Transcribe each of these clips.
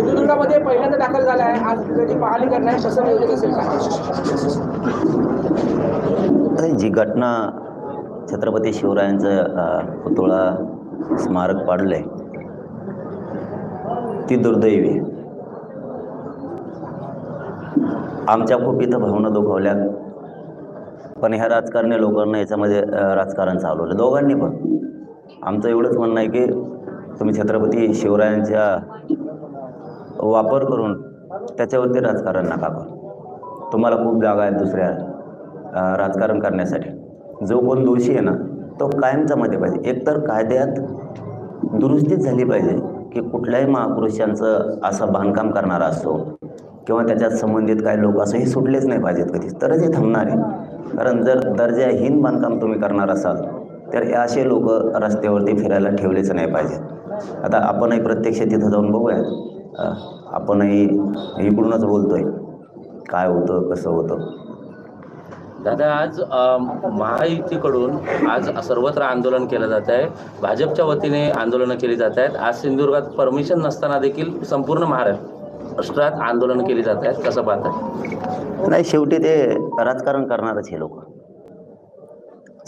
सिंधुदुर्गामध्ये पहिल्यांदा दाखल झाला आहे, आज त्याची पाहणी करणार, कसं नियोजन असेल का? जी घटना छत्रपती शिवरायांचं पुतळा स्मारक पाडलंय ती दुर्दैवी आहे. आमच्या खूप इथं भावना दुखावल्या, पण ह्या राजकारणी लोकांना याच्यामध्ये राजकारण चालवलं, दोघांनी पण. आमचं एवढंच म्हणणं आहे की तुम्ही छत्रपती शिवरायांचा वापर करून त्याच्यावरती राजकारण नका करू. तुम्हाला खूप जागा आहेत दुसऱ्या राजकारण करण्यासाठी. जो कोण दोषी आहे ना तो कायमचा मध्ये पाहिजे. एकतर कायद्यात दुरुस्तीच झाली पाहिजे की कुठल्याही महापुरुषांचं असं बांधकाम करणारा असो किंवा त्याच्यात संबंधित काही लोक असं हे सुटलेच नाही पाहिजेत कधीच, तरच हे थांबणार आहे. कारण जर दर्जाहीन बांधकाम तुम्ही करणार असाल तर असे लोक रस्त्यावरती फिरायला ठेवलेच नाही पाहिजेत. आता आपणही प्रत्यक्ष तिथं जाऊन बघूयात, आपणही इकडूनच बोलतोय काय होतं कसं होतं. दादा, आज महायुतीकडून आज सर्वत्र आंदोलन केलं जात आहे, भाजपच्या वतीने आंदोलनं केली जात आहेत. आज सिंधुदुर्गात परमिशन नसताना देखील संपूर्ण महाराष्ट्रात आंदोलनं केली जात आहेत, कसं पाहतात? नाही, शेवटी ते राजकारण करणारच हे लोक.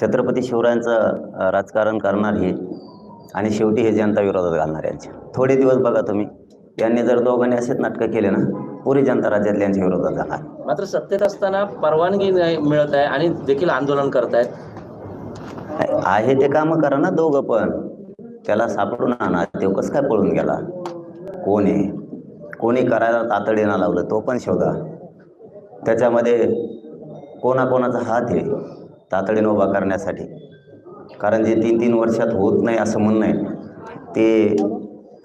छत्रपती शिवरायांचं राजकारण करणार हे आणि शेवटी हे जनता विरोधात घालणार यांचे. थोडे दिवस बघा तुम्ही, यांनी जर दोघांनी असेच नाटकं केले ना पुरी जनता राज्यातल्या यांच्या विरोधात जाणार. मात्र सत्तेत असताना परवानगी नाही मिळत आहे आणि देखील आंदोलन करतायत. आहे ते कामं करा ना दोघं पण. त्याला सापडून आणा, तो कसं काय पळून गेला, कोण आहे, कोणी करायला तातडीनं लावलं तो पण शोधा. त्याच्यामध्ये कोणाकोणाचा हात आहे तातडीनं उभा करण्यासाठी. कारण जे 3-3 वर्षात होत नाही असं म्हणणं आहे ते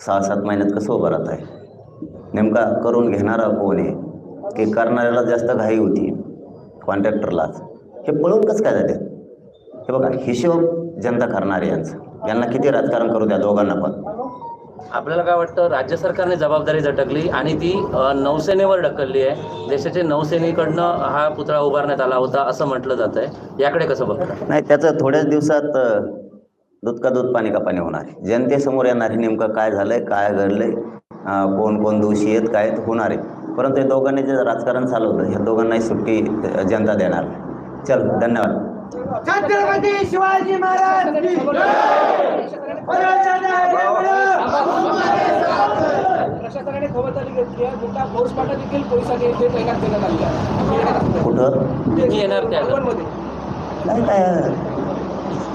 6-7 महिन्यात कसं उभं राहत आहे. नेमका करून घेणारा कोण आहे, की करणाऱ्याला जास्त घाई होती कॉन्ट्रॅक्टरलाच. हे पळून कसं काय जाते. हे बघा, हिशोब जनता करणारे यांना किती राजकारण करू द्या दोघांना पण. आपल्याला काय वाटतं, राज्य सरकारने जबाबदारी झटकली आणि ती नौसेनेवर ढकलली आहे. देशाच्या नौसेनेकडनं हा पुतळा उभारण्यात आला होता असं म्हटलं जात आहे, याकडे कसं बघतं? नाही, त्याचं थोड्याच दिवसात दूध का दूध पाणी का पाणी होणार आहे. जनतेसमोर येणार आहे नेमकं काय झालंय, काय घडलंय, कोण कोण दोषी आहेत, काय होणार आहे. परंतु हे दोघांनी जे राजकारण चालवलं ह्या दोघांनाही सुट्टी जनता देणार. चल, धन्यवाद. छत्रपती शिवाजी महाराज की प्रशासनाने खबरदारी घेतली आहे. मोठा फोर्स पाटा देखील पोलिसांनी इथे तैनात करण्यात आली आहे. कुठं येणार त्या नाही, काय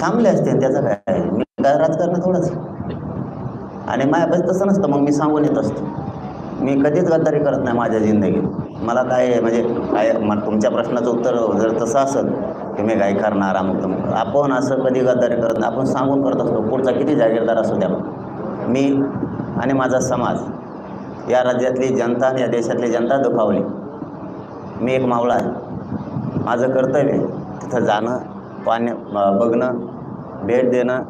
थांबले असते त्याचं काय. मी काय राजकारण थोडंच आणि माझ्यापाशी तसं नसतं. मग मी सांगून येत असतो, मी कधीच गद्दारी करत नाही माझ्या जिंदगीत. मला काय म्हणजे काय तुमच्या प्रश्नाचं उत्तर जर तसं असेल की मी काय करणार अमुक आपण असं कधी गद्दारी करत नाही. आपण सांगून करत असतो. पुढचा किती जागीरदार असू द्या, मी आणि माझा समाज या राज्यातली जनता आणि या देशातली जनता दुखावली. मी एक मावळा आहे, माझं कर्तव्य तिथं जाणं, बघणं, भेट देणं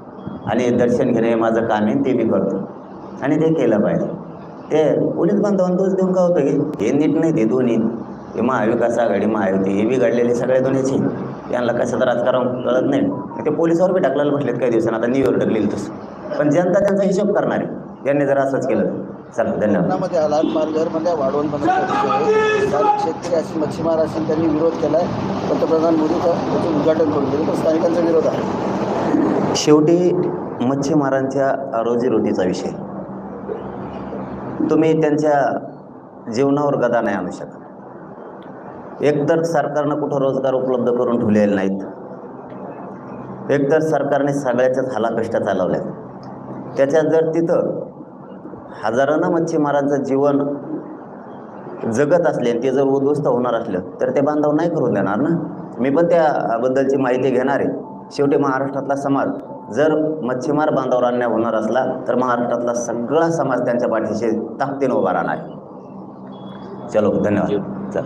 आणि दर्शन घेणं हे माझं काम आहे. ते मी करतो आणि ते केलं पाहिजे. ते पोलीस बांधवांना दोष देऊन का होतं की हे नीट नाही, ते दोन्ही हे महाविकास आघाडी महायुती हे बिघडलेले सगळे दोन्हीची. यांना कशाचं राजकारण कळत नाही. ते पोलिसावर बी टाकलेलं बसलेत काही दिवसांना, आता न्यूवर टाकलेलं तसं. पण जनता त्यांचा हिशोब करणार आहे. यांनी जर असंच केलं. चला, धन्यवाद. पालघरमध्ये वाढवून शेतकरी असेल, मच्छीमार असेल, त्यांनी विरोध केला आहे. पंतप्रधान मोदी त्याचं उद्घाटन करून दिलं, पण स्थानिकांचा विरोध आहे. शेवटी मच्छीमारांच्या रोजीरोटीचा विषय. तुम्ही त्यांच्या जीवनावर गदा नाही आणू शकत. एकतर सरकारनं कुठं रोजगार उपलब्ध करून ठेवलेले नाहीत, एकतर सरकारने सगळ्याच्याच हालाकष्ट चालवल्या. त्याच्यात जर तिथं हजारांना मच्छीमारांचं जीवन जगत असले आणि ते जर उद्ध्वस्त होणार असलं तर ते बांधव नाही करून देणार ना. मी पण त्याबद्दलची माहिती घेणार आहे. शेवटी महाराष्ट्रातला समाज जर मच्छीमार बांधावर अन्याय होणार असला तर महाराष्ट्रातला सगळा समाज त्यांच्या पाठीशी ताकदीने उभा राहणार. चलो, धन्यवाद. चल.